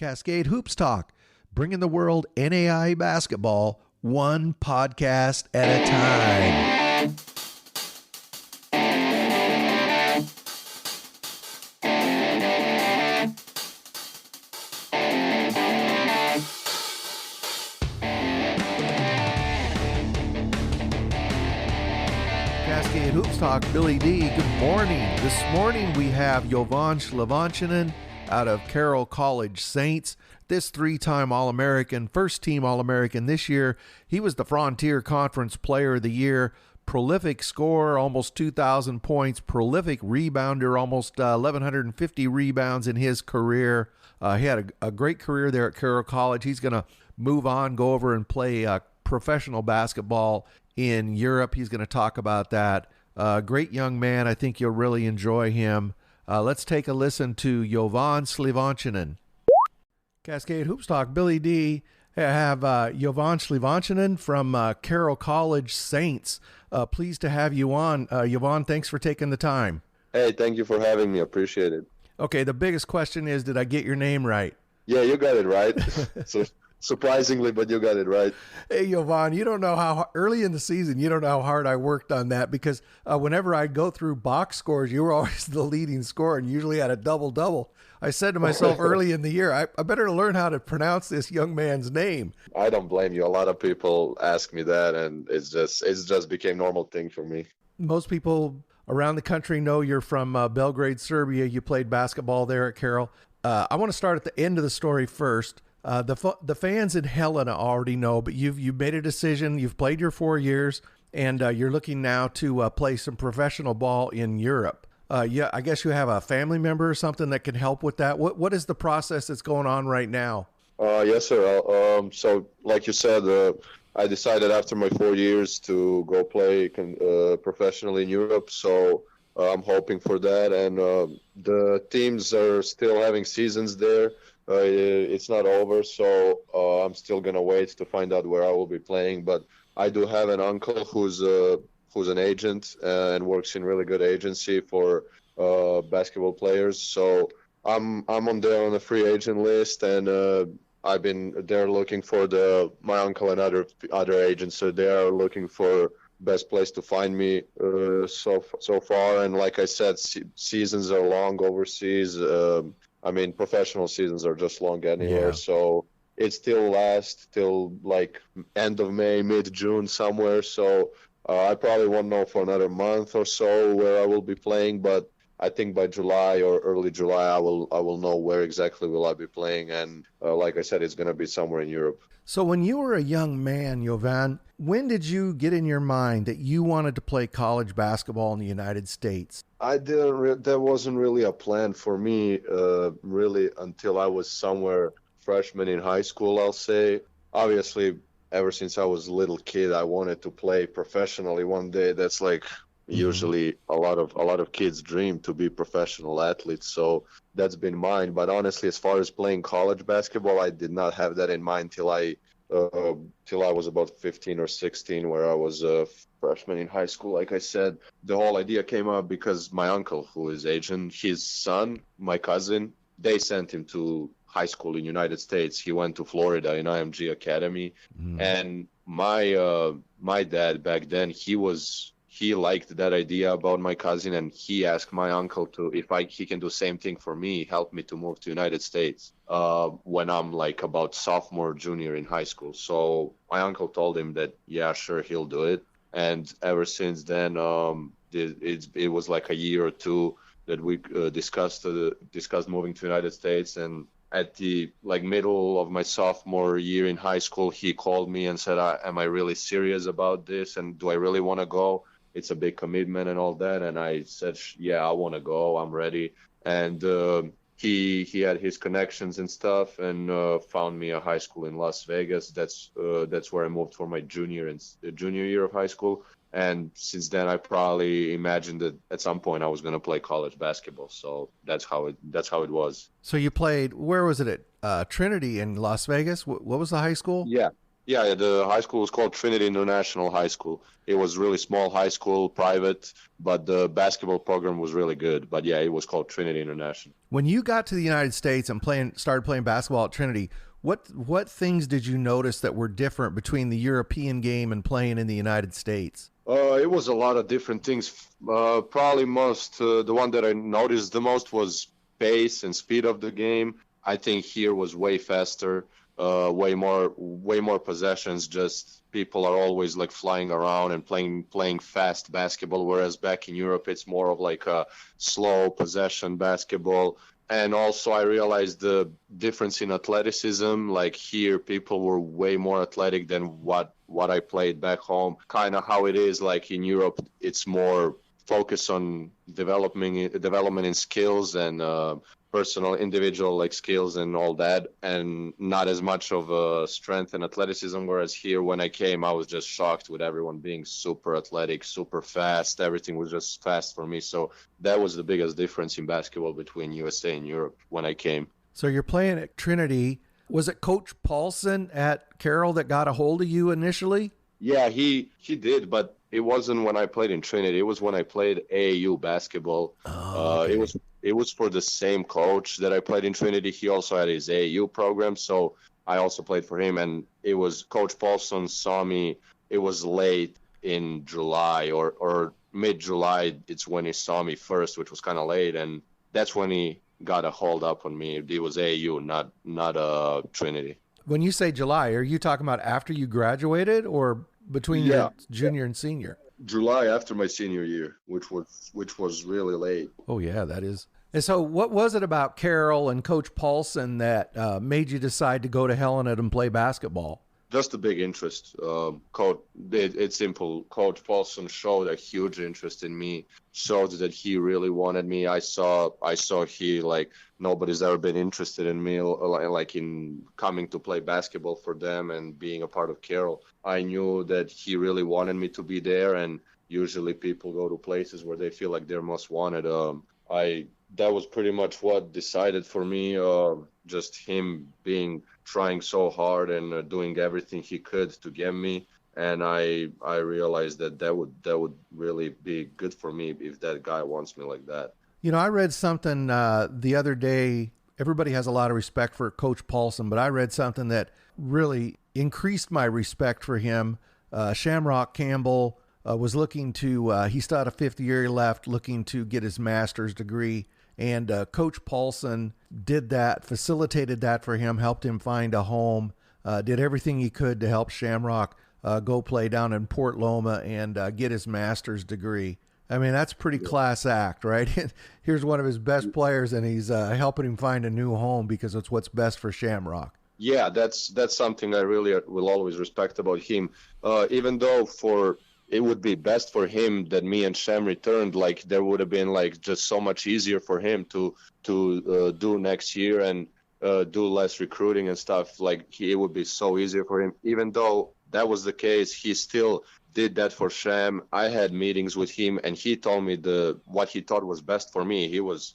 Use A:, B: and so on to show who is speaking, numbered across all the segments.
A: Cascade Hoops Talk, bringing the world NAIA basketball one podcast at a time. Cascade Hoops Talk, Billy D. Good morning. This morning we have Jovan Sljivancanin out of Carroll College Saints. This three-time All-American, first-team All-American this year. He was the Frontier Conference Player of the Year. Prolific scorer, almost 2,000 points. Prolific rebounder, almost 1,150 rebounds in his career. He had a great career there at Carroll College. He's going to move on, go over and play professional basketball in Europe. He's going to talk about that. Great young man. I think you'll really enjoy him. Let's take a listen to Jovan Sljivancanin. Cascade Hoops Talk, Billy D. I have Jovan Sljivancanin from Carroll College Saints. Pleased to have you on. Jovan, thanks for taking the time.
B: Hey, thank you for having me. Appreciate it.
A: Okay, the biggest question is, did I get your name right?
B: Yeah, you got it right. So surprisingly, but you got it right.
A: Hey, Jovan, you don't know how early in the season, you don't know how hard I worked on that because whenever I go through box scores, you were always the leading scorer and usually had a double-double. I said to myself early in the year, I better learn how to pronounce this young man's name.
B: I don't blame you. A lot of people ask me that, and it's just became normal thing for me.
A: Most people around the country know you're from Belgrade, Serbia. You played basketball there at Carroll. I want to start at the end of the story first. The fans in Helena already know, but you've made a decision. You've played your 4 years, and you're looking now to play some professional ball in Europe. Yeah, I guess you have a family member or something that can help with that. What is the process that's going on right now?
B: Yes, sir. So, like you said, I decided after my 4 years to go play professionally in Europe. So I'm hoping for that, and the teams are still having seasons there. It's not over, so I'm still gonna wait to find out where I will be playing. But I do have an uncle who's an agent and works in really good agency for basketball players. So I'm on the free agent list, and I've been there looking for my uncle and other agents. So they are looking for best place to find me so far. And like I said, seasons are long overseas. Professional seasons are just long anywhere. Yeah. So it still lasts till like end of May, mid-June somewhere. So I probably won't know for another month or so where I will be playing, but I think by July or early July I will know where exactly will I be playing. And like I said, it's going to be somewhere in Europe.
A: So when you were a young man, Jovan, when did you get in your mind that you wanted to play college basketball in the United States?
B: I didn't. That wasn't really a plan for me, really, until I was somewhere freshman in high school, I'll say. Obviously, ever since I was a little kid, I wanted to play professionally one day. That's like usually a lot of kids' dream, to be professional athletes. So that's been mine. But honestly, as far as playing college basketball, I did not have that in mind till I was about 15 or 16, where I was a freshman in high school. Like I said, the whole idea came up because my uncle, who is Asian, his son, my cousin, they sent him to high school in United States. He went to Florida in IMG Academy. And my dad back then, he liked that idea about my cousin, and he asked my uncle if he can do same thing for me, help me to move to United States when I'm like about sophomore, junior in high school. So my uncle told him that, yeah, sure, he'll do it. And ever since then, it was like a year or two that we discussed moving to United States. And at the middle of my sophomore year in high school, he called me and said, am I really serious about this? And do I really want to go? It's a big commitment and all that. And I said, yeah, I want to go. I'm ready. And he had his connections and stuff, and found me a high school in Las Vegas. That's where I moved for my junior year of high school. And since then, I probably imagined that at some point I was going to play college basketball. So that's how it was.
A: So you played, where was it at? Trinity in Las Vegas? What was the high school?
B: Yeah. Yeah, the high school was called Trinity International High School. It was really small high school, private, but the basketball program was really good. But yeah, it was called Trinity International.
A: When you got to the United States and started playing basketball at Trinity, what things did you notice that were different between the European game and playing in the United States?
B: It was a lot of different things. Probably the one that I noticed the most was pace and speed of the game. I think here was way faster, way more possessions. Just people are always like flying around and playing fast basketball, whereas back in Europe it's more of like a slow possession basketball. And also I realized the difference in athleticism. Like here, people were way more athletic than what I played back home. Kind of how it is like in Europe, it's more focus on development in skills and personal individual like skills and all that, and not as much of strength and athleticism. Whereas here, when I came, I was just shocked with everyone being super athletic, super fast. Everything was just fast for me. So that was the biggest difference in basketball between USA and Europe when I came.
A: So you're playing at Trinity. Was it Coach Paulson at Carroll that got a hold of you initially?
B: Yeah, he did, but it wasn't when I played in Trinity. It was when I played AAU basketball.
A: Okay.
B: It was for the same coach that I played in Trinity. He also had his AAU program, so I also played for him. And it was Coach Paulson saw me. It was late in July or mid-July. It's when he saw me first, which was kind of late, and that's when he got a hold up on me. It was AAU, not Trinity.
A: When you say July, are you talking about after you graduated or between your junior and senior?
B: July after my senior year, which was really late.
A: Oh yeah, that is. And so what was it about Carroll and Coach Paulson that made you decide to go to Helena and play basketball?
B: Just a big interest. It's simple. Coach Paulson showed a huge interest in me, showed that he really wanted me. I saw he like nobody's ever been interested in me, like in coming to play basketball for them and being a part of Carroll. I knew that he really wanted me to be there, and usually people go to places where they feel like they're most wanted. That was pretty much what decided for me. Just him trying so hard and doing everything he could to get me, and I realized that would really be good for me if that guy wants me like that.
A: You know, I read something the other day. Everybody has a lot of respect for Coach Paulson, but I read something that really increased my respect for him. Shamrock Campbell was looking to, he still had a fifth year left, looking to get his master's degree. And Coach Paulson did that, facilitated that for him, helped him find a home, did everything he could to help Shamrock go play down in Port Loma and get his master's degree. I mean, that's a pretty class act, right? Here's one of his best players, and he's helping him find a new home because it's what's best for Shamrock.
B: Yeah, that's something I really will always respect about him. Even though it would be best for him that me and Shem returned, like there would have been like just so much easier for him to do next year and do less recruiting and stuff. Like it would be so easier for him. Even though that was the case, he still did that for Shem. I had meetings with him, and he told me what he thought was best for me. He was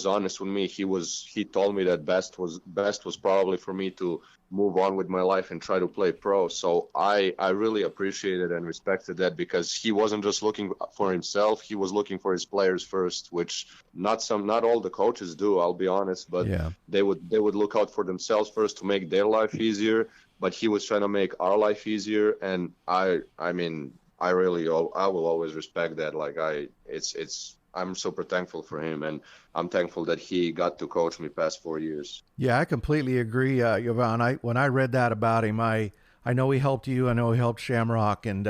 B: honest with me. He told me that best was probably for me to move on with my life and try to play pro. So I really appreciated and respected that, because he wasn't just looking for himself. He was looking for his players first, which not all the coaches do, I'll be honest, but yeah. They would look out for themselves first to make their life easier. But he was trying to make our life easier, and I will always respect that. Like I'm super thankful for him, and I'm thankful that he got to coach me past 4 years.
A: Yeah, I completely agree, Jovan. When I read that about him, I know he helped you. I know he helped Shamrock, and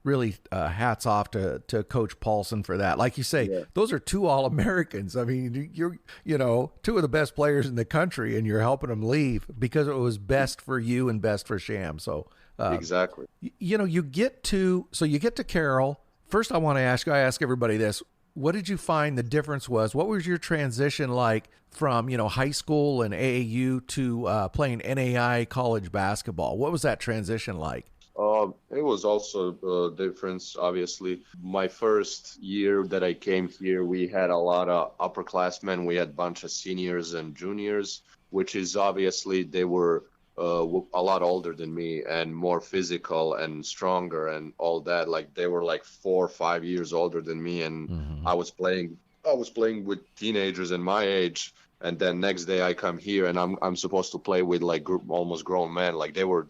A: really hats off to Coach Paulson for that. Like you say, yeah. Those are two All-Americans. I mean, you're two of the best players in the country, and you're helping them leave because it was best for you and best for Sham. So
B: exactly.
A: You get to Carroll. First, I ask everybody this. What did you find the difference was? What was your transition like from, high school and AAU to playing NAIA college basketball? What was that transition like?
B: It was also a difference, obviously. My first year that I came here, we had a lot of upperclassmen. We had a bunch of seniors and juniors, which is obviously they were a lot older than me and more physical and stronger and all that. Like they were like 4 or 5 years older than me, and
A: Mm-hmm.
B: I was playing with teenagers in my age. And then next day I come here and I'm supposed to play with like almost grown men. Like they were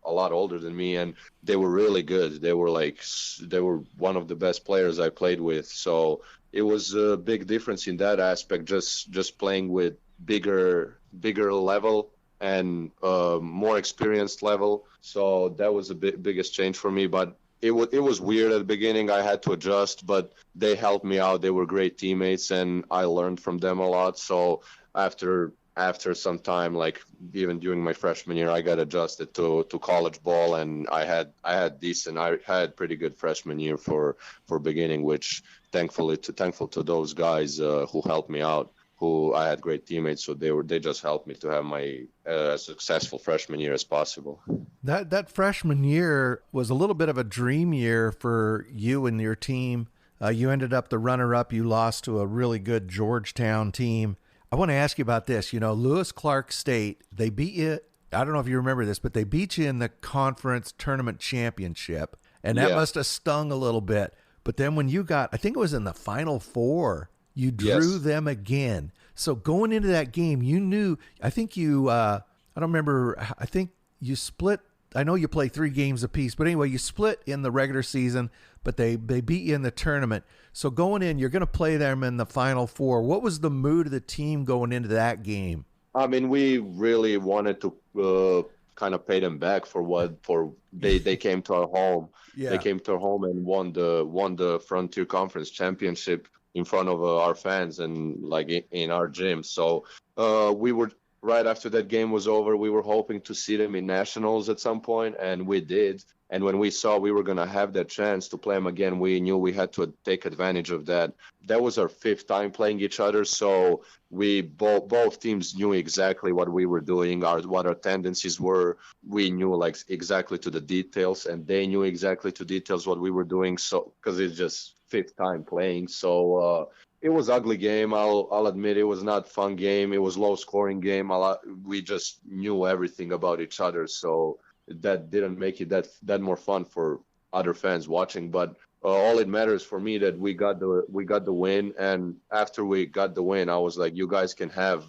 B: a lot older than me, and they were really good. They were one of the best players I played with. So it was a big difference in that aspect. Just playing with bigger level and more experienced level. So that was the biggest change for me. But it was weird at the beginning. I had to adjust, but they helped me out. They were great teammates, and I learned from them a lot. So after some time, like even during my freshman year, I got adjusted to college ball, and I had pretty good freshman year for beginning, which thankful to those guys who helped me out, who I had great teammates, so they just helped me to have my as successful freshman year as possible.
A: That freshman year was a little bit of a dream year for you and your team. You ended up the runner-up. You lost to a really good Georgetown team. I want to ask you about this. Lewis Clark State, they beat you. I don't know if you remember this, but they beat you in the conference tournament championship, and that must have stung a little bit. But then when you got, I think it was in the Final Four, you drew them again. So going into that game, you knew, I think I don't remember, I think you split, I know you play 3 games apiece, but anyway, you split in the regular season, but they beat you in the tournament. So going in, you're going to play them in the Final Four. What was the mood of the team going into that game?
B: I mean, we really wanted to kind of pay them back for they came to our home.
A: Yeah.
B: They came to our home and won the Frontier Conference Championship in front of our fans and like in our gym. So we were right after that game was over. We were hoping to see them in nationals at some point, and we did. And when we saw we were going to have that chance to play them again, we knew we had to take advantage of that. That was our 5th time playing each other, so we both teams knew exactly what we were doing, what our tendencies were. We knew like exactly to the details, and they knew exactly to details what we were doing. So because it's just 5th time playing, so it was ugly game. I'll admit it was not fun game. It was low scoring game. We just knew everything about each other, so that didn't make it that more fun for other fans watching. But all it matters for me that we got the win, and after we got the win, I was like, you guys can have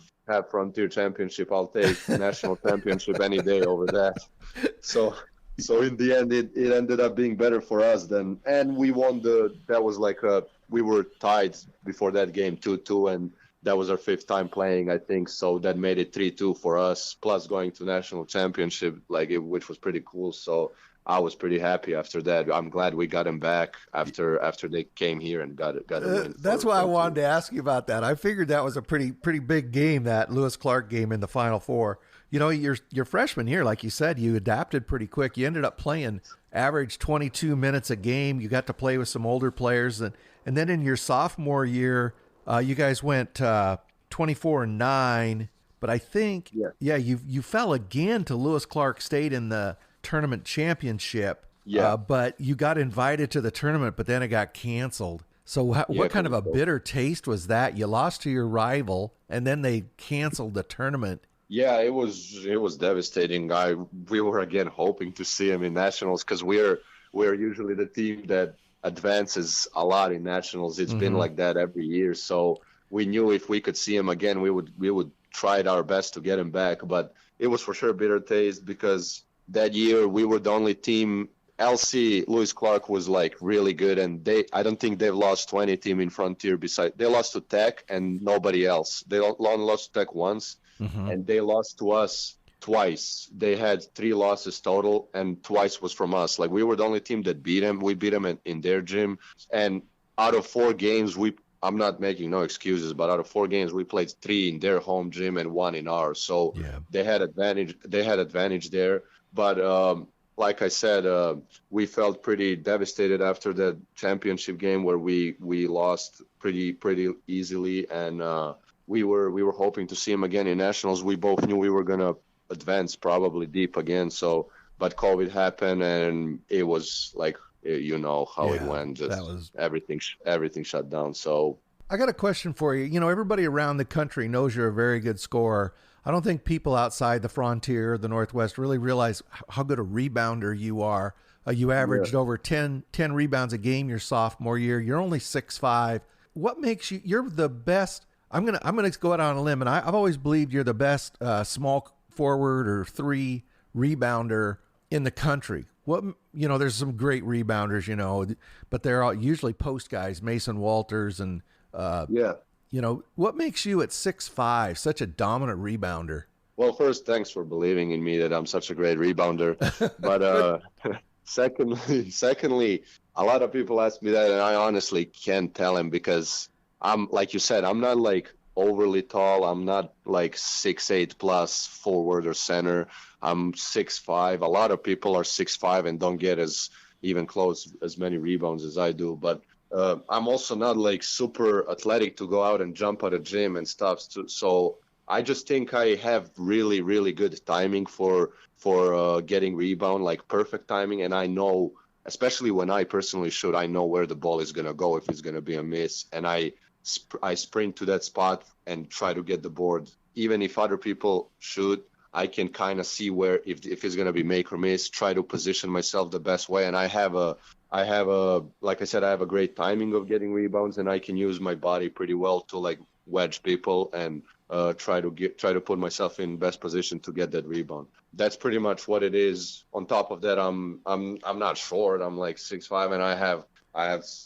B: Frontier Championship. I'll take national championship any day over that. So in the end, it ended up being better for us then, and we won that was like we were tied before that game 2-2, and that was our 5th time playing, I think. So that made it 3-2 for us, plus going to national championship, which was pretty cool. So I was pretty happy after that. I'm glad we got him back after they came here and got a win.
A: That's why I wanted to ask you about that. I figured that was a pretty big game, that Lewis Clark game in the Final Four. Your freshman year, like you said, you adapted pretty quick. You ended up playing average 22 minutes a game. You got to play with some older players, and then in your sophomore year, you guys went 24-9. But I think, you fell again to Lewis Clark State in the tournament championship.
B: Yeah.
A: But you got invited to the tournament, but then it got canceled. So what kind of a bitter taste was that? You lost to your rival, and then they canceled the tournament.
B: Yeah, it was devastating. We were again hoping to see him in nationals because we're usually the team that advances a lot in nationals. It's been like that every year. So we knew if we could see him again, we would try our best to get him back. But it was for sure a bitter taste because that year we were the only team. LC Lewis Clark was like really good, and I don't think they've lost to any team in Frontier besides they lost to Tech and nobody else. They only lost to Tech once, and they lost to us twice. They had 3 losses total, and twice was from us. Like we were the only team that beat them. We beat them in their gym, and out of 4 games, I'm not making no excuses, but out of 4 games, we played 3 in their home gym and 1 in ours. So they had advantage. They had advantage there, but. Like I said, we felt pretty devastated after the championship game where we lost pretty easily, and we were hoping to see him again in nationals. We both knew we were gonna advance probably deep again. So, but COVID happened, and it was like how it went. Just everything shut down. So
A: I got a question for you. Everybody around the country knows you're a very good scorer. I don't think people outside the frontier, the Northwest, really realize how good a rebounder you are. You
B: Yeah.
A: averaged over 10 rebounds a game your sophomore year. You're only 6'5". What makes you're the best? I'm gonna go out on a limb, and I've always believed you're the best small forward or three rebounder in the country. There's some great rebounders, but they're all usually post guys, Mason Walters, and
B: Yeah.
A: what makes you at 6'5" such a dominant rebounder?
B: Well, first, thanks for believing in me that I'm such a great rebounder. But secondly, a lot of people ask me that, and I honestly can't tell them because I'm, like you said, I'm not like overly tall. I'm not like 6'8" plus forward or center. I'm 6'5". A lot of people are 6'5" and don't get as even close as many rebounds as I do. But I'm also not like super athletic to go out and jump at a gym and stuff. So I just think I have really, really good timing for getting rebound, like perfect timing. And I know, especially when I personally shoot, I know where the ball is going to go, if it's going to be a miss. And I sprint to that spot and try to get the board. Even if other people shoot, I can kind of see where, if it's going to be make or miss, try to position myself the best way. And I have like I said, I have a great timing of getting rebounds, and I can use my body pretty well to like wedge people and try to put myself in best position to get that rebound. That's pretty much what it is. On top of that, I'm not short. I'm like 6'5", and I have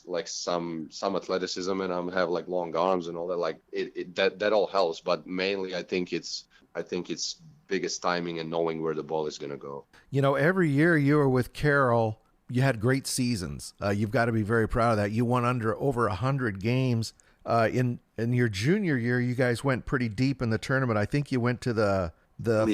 B: like some athleticism, and I have like long arms and all that. Like that all helps, but mainly I think it's biggest timing and knowing where the ball is going to go.
A: Every year you were with Carroll, you had great seasons. You've got to be very proud of that. You won over 100 games. In your junior year, you guys went pretty deep in the tournament. I think you went to the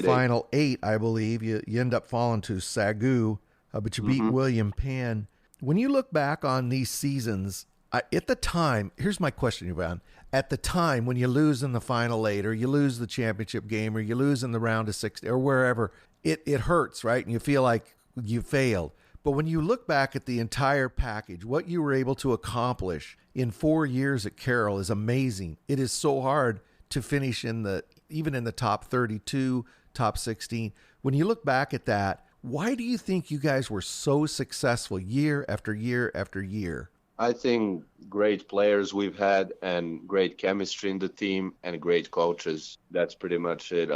A: final eight, I believe. You end up falling to Sagu, but you beat William Penn. When you look back on these seasons, at the time, here's my question, Jovan. At the time, when you lose in the final eight, or you lose the championship game, or you lose in the round of 60, or wherever, it hurts, right? And you feel like you failed. But when you look back at the entire package, what you were able to accomplish in 4 years at Carroll is amazing. It is so hard to finish even in the top 32, top 16. When you look back at that, why do you think you guys were so successful year after year after year?
B: I think great players we've had, and great chemistry in the team, and great coaches. That's pretty much it.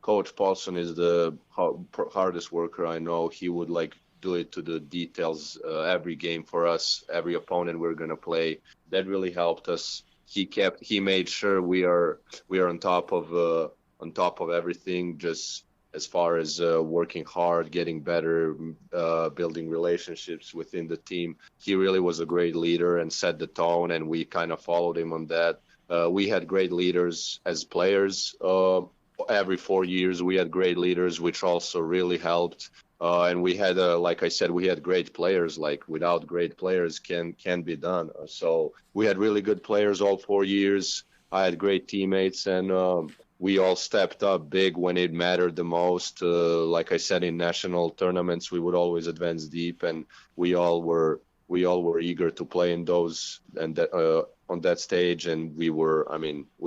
B: Coach Paulson is the hardest worker I know. He would do it to the details every game for us, every opponent we're going to play. That really helped us. He made sure we are on top of everything, just as far as working hard, getting better, building relationships within the team. He really was a great leader and set the tone, and we kind of followed him on that. We had great leaders as players. Every 4 years we had great leaders, which also really helped. And we had, like I said, we had great players. Like without great players, can be done. So we had really good players all 4 years. I had great teammates, and we all stepped up big when it mattered the most. Like I said, in national tournaments, we would always advance deep, and we all were eager to play in those and on that stage. And we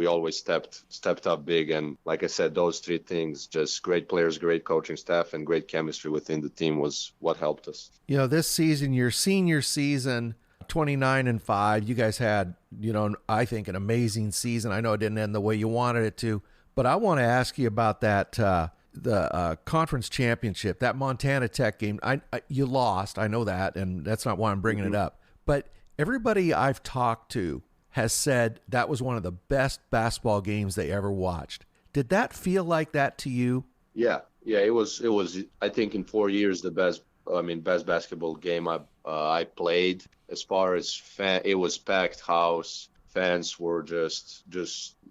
B: always stepped up big. And like I said, those three things, just great players, great coaching staff, and great chemistry within the team, was what helped us.
A: This season, your senior season, 29-5, you guys had, I think an amazing season. I know it didn't end the way you wanted it to, but I want to ask you about that, the conference championship, that Montana Tech game. You lost, I know that, and that's not why I'm bringing it up. But everybody I've talked to has said that was one of the best basketball games they ever watched. Did that feel like that to you?
B: Yeah, it was. I think in 4 years the best basketball game I played. As far as it was packed house. Fans were just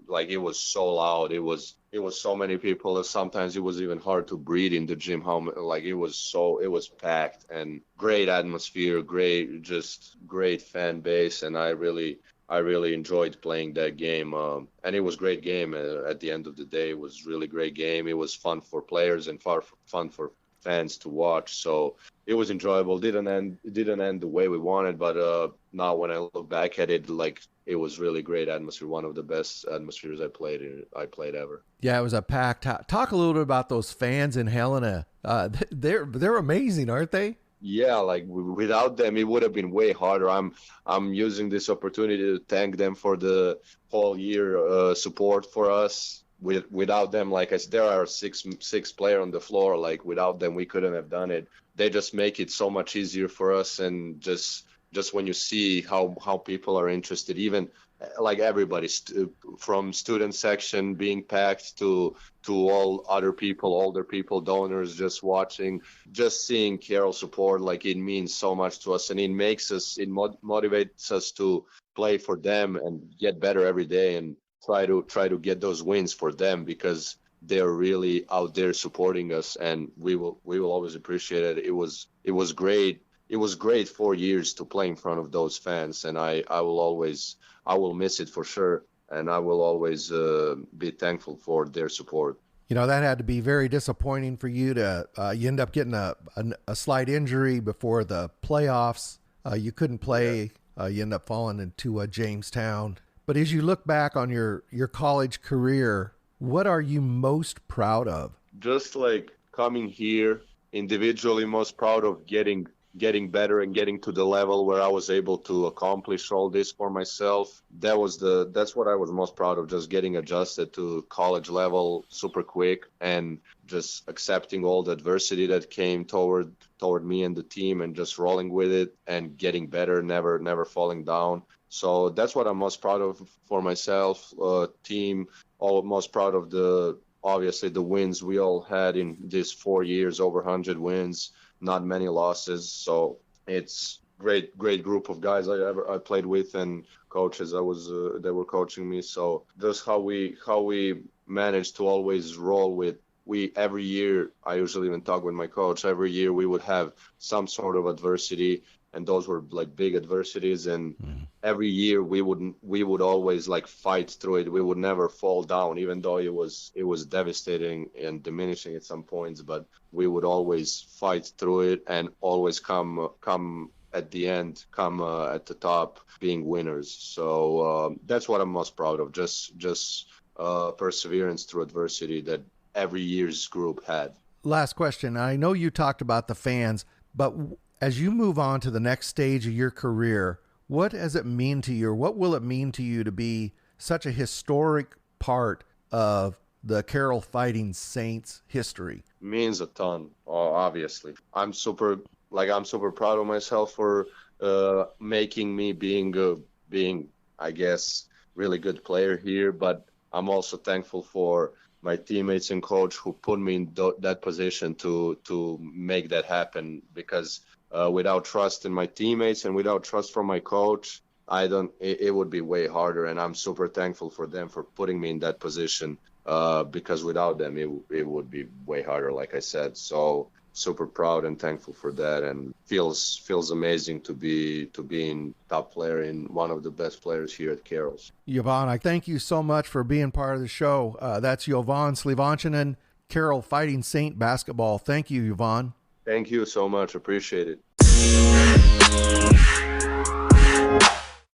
B: like, it was so loud. It was so many people. Sometimes it was even hard to breathe in the gym. It was packed, and great atmosphere, great fan base, and I really enjoyed playing that game. And it was a great game. At the end of the day, it was really great game. It was fun for players and fun for fans to watch. So it was enjoyable. It didn't end the way we wanted, but now when I look back at it, like it was really great atmosphere. One of the best atmospheres I played ever.
A: Yeah, it was a packed. Talk a little bit about those fans in Helena. They're amazing, aren't they?
B: Yeah, like without them, it would have been way harder. I'm using this opportunity to thank them for the whole year support for us. Without them, like I said, there are six player on the floor. Like without them, we couldn't have done it. They just make it so much easier for us, and just when you see how people are interested, even like everybody from student section being packed to all other people, older people, donors just watching, just seeing Carroll support, like it means so much to us, and it motivates us to play for them and get better every day and try to get those wins for them, because they're really out there supporting us, and we will always appreciate it. It was great. It was great 4 years to play in front of those fans, and I will miss it for sure, and I will always be thankful for their support.
A: You know, that had to be very disappointing for you to you end up getting a slight injury before the playoffs. You couldn't play. You end up falling into Jamestown. But as you look back on your college career, what are you most proud of?
B: Just like coming here, individually most proud of getting better and getting to the level where I was able to accomplish all this for myself. That's what I was most proud of, just getting adjusted to college level super quick and just accepting all the adversity that came toward me and the team, and just rolling with it and getting better, never falling down. So that's what I'm most proud of for myself, team. Most proud of obviously the wins we all had in these 4 years, over 100 wins, not many losses. So it's great group of guys I played with, and coaches they were coaching me. So just how we managed to always roll with. Every year, I usually even talk with my coach, every year we would have some sort of adversity, and those were like big adversities, and every year we would always like fight through it. We would never fall down, even though it was devastating and diminishing at some points, but we would always fight through it and always come at the end, at the top being winners. So that's what I'm most proud of, just perseverance through adversity that every year's group had.
A: Last question. I know you talked about the fans, but as you move on to the next stage of your career, what does it mean to you, or what will it mean to you to be such a historic part of the Carroll Fighting Saints history?
B: Means a ton, obviously. I'm super proud of myself for making me being, I guess, really good player here, but I'm also thankful for my teammates and coach who put me in that position to make that happen, because without trust in my teammates and without trust from my coach, it would be way harder. And I'm super thankful for them for putting me in that position, because without them, it would be way harder, like I said. So super proud and thankful for that, and feels amazing to be in top player in one of the best players here at Carroll's.
A: Jovan, I thank you so much for being part of the show. That's Jovan Sljivancanin, Carroll Fighting Saint basketball. Thank you, Jovan.
B: Thank you so much. Appreciate it.